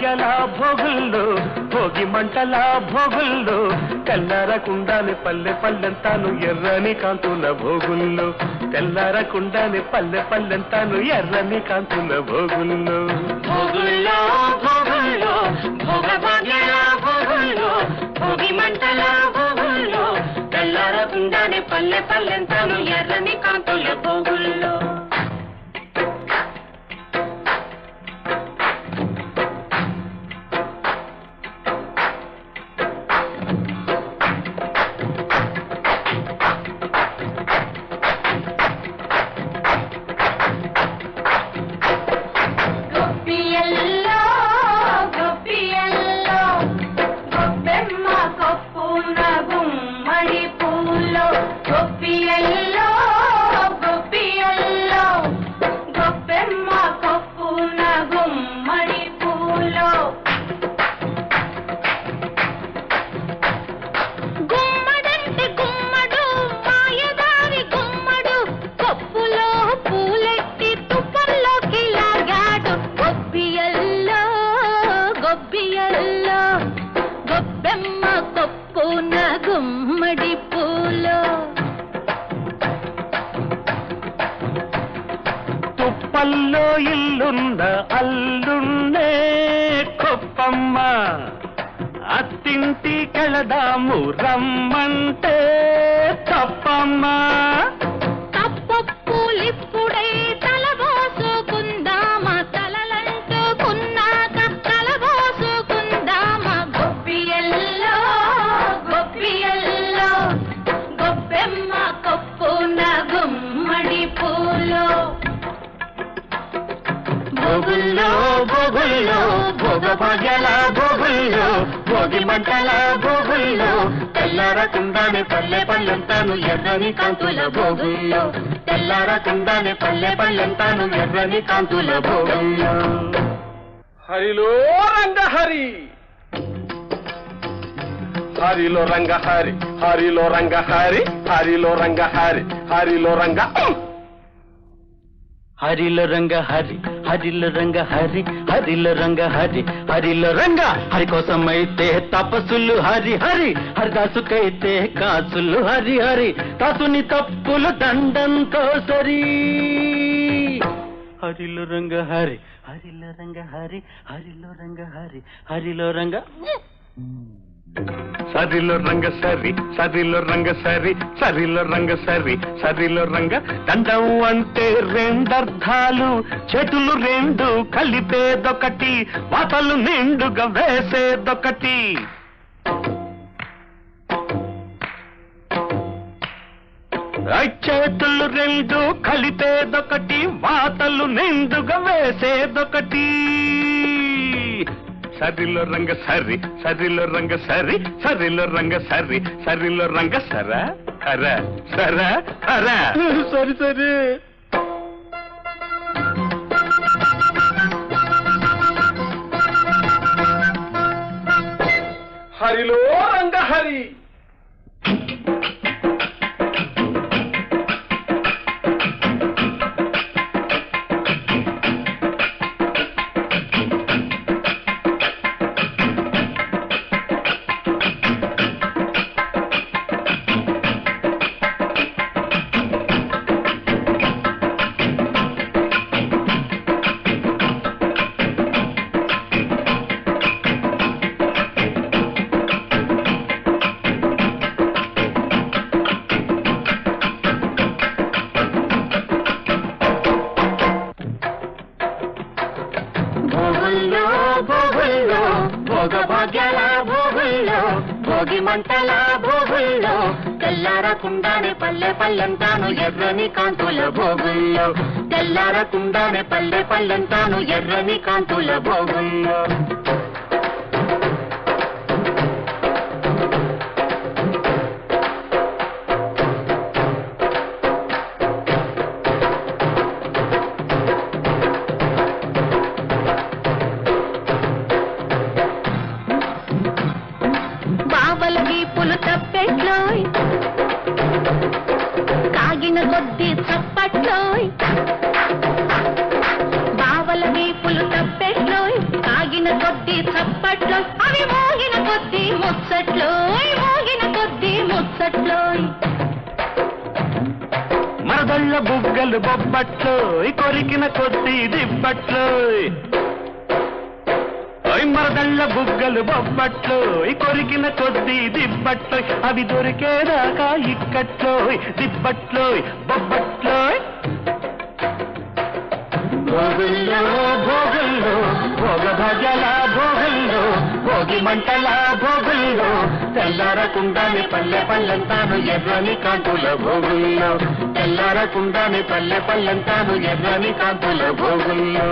భోగభాగ్యాల భోగుల్లో భోగి మంటల భోగుల్లో తెల్లారకుండానే పల్లె పల్లెంతాను ఎర్రని కాంతుల భోగుల్లో తెల్లారకుండానే పల్లె పల్లెంతాను ఎర్రని కాంతుల భోగుల్లో భోగుల్లో భోగుల్లో భోగభాగ్యాల భోగుల్లో భోగి మంటల భోగుల్లో తెల్లారకుండానే పల్లె పల్లెంతాను ఎర్రని కాంతుల భోగుల్లో తుప్పల్లో ఇల్లున్న అల్లున్నే కొప్పమ్మ అత్తింటి కెళదాము రమ్మంటే తప్పమ్మ తప్పప్పులిప్పుడే తలబోసుకుందామా తలలంటుకున్నాక తలబోసుకుందామా గొప్పియల్లో గొప్పియల్లో గొప్పెమ్మ కొప్పున గుమ్మడి పూలో భోగుల్లో భోగుల్లో భోగభాగ్యాల భోగుల్లో భోగి మంటల భోగుల్లో తెల్లారకుండానే పల్లె పల్లెంతాను ఎర్రని కాంతుల భోగుల్లో తెల్లారకుండానే పల్లె పల్లెంతాను ఎర్రని కాంతుల భోగుల్లో హరిలో రంగహరి హరిలో రంగహరి హరిలో రంగహరి హరిలో రంగహరి హరిలో రంగ హరిలో రంగ హరి హరిలో రంగ హరి హరిలో రంగ హరి హరిలో రంగ హరి కోసమైతే తపస్సులు హరి హరి హరిదాసుకైతే కాసులు హరి హరి దాసుని తప్పులు దండంతో సరి హరిలో రంగ హరి హరిలో రంగ హరి హరిలో రంగ హరి హరిలో రంగ సరిలో రంగ సరి సరిలో రంగ సరి సరిలో రంగ సరి సరిలో రంగ దండం అంటే రెండర్థాలు చేతులు రెండు కలిపేదొకటి వాతలు నిండుగా వేసేదొకటి చేతులు రెండు కలిపేదొకటి వాతలు నిండుగా వేసేదొకటి సరిలో రంగ సరి సరిలో రంగ సరి సరిలో రంగ సరి సరిలో రంగ సర హర సర హర సరి సరి హరిలో రంగహరి భోగభాగ్యాల భోగుల్లో భోగి మంటల భోగుల్లో తెల్లారకుండానే పల్లె పల్లెంతాను ఎర్రని కాంతుల భోగుల్లో తెల్లారకుండానే పల్లె పల్లెంతాను ఎర్రని కాంతుల భోగుల్లో పులు తప్పెట్లోయ్ కాగిన కొద్ది చప్పట్లోయ్ బావల వీపులు తప్పెట్లోయ్ కాగిన కొద్ది చప్పట్లో అవి మోగిన కొద్దీ ముచ్చట్లోయ్ మోగిన కొద్దీ ముచ్చట్లోయ్ మరదళ్ళ బుగ్గలు బొబ్బట్లో కొరికిన కొద్దీ దిబ్బట్లో మరదళ్ళ బుగ్గలు బొబ్బట్లో కొరికిన కొద్దీ దిబ్బట్లో అవి దొరికేదాకా ఇక్కట్లో దిబ్బట్లో బొబ్బట్లో భోగుల్లో భోగుల్లో భోగ భజల భోగుల్లో భోగి మంటల భోగుల్లో తెల్లారకుండానే పల్లె పల్లెంతాను ఎర్రని కాంతుల భోగుల్లో తెల్లారకుండానే పల్లె పల్లెంతాను ఎర్రని కాంతుల భోగుల్లో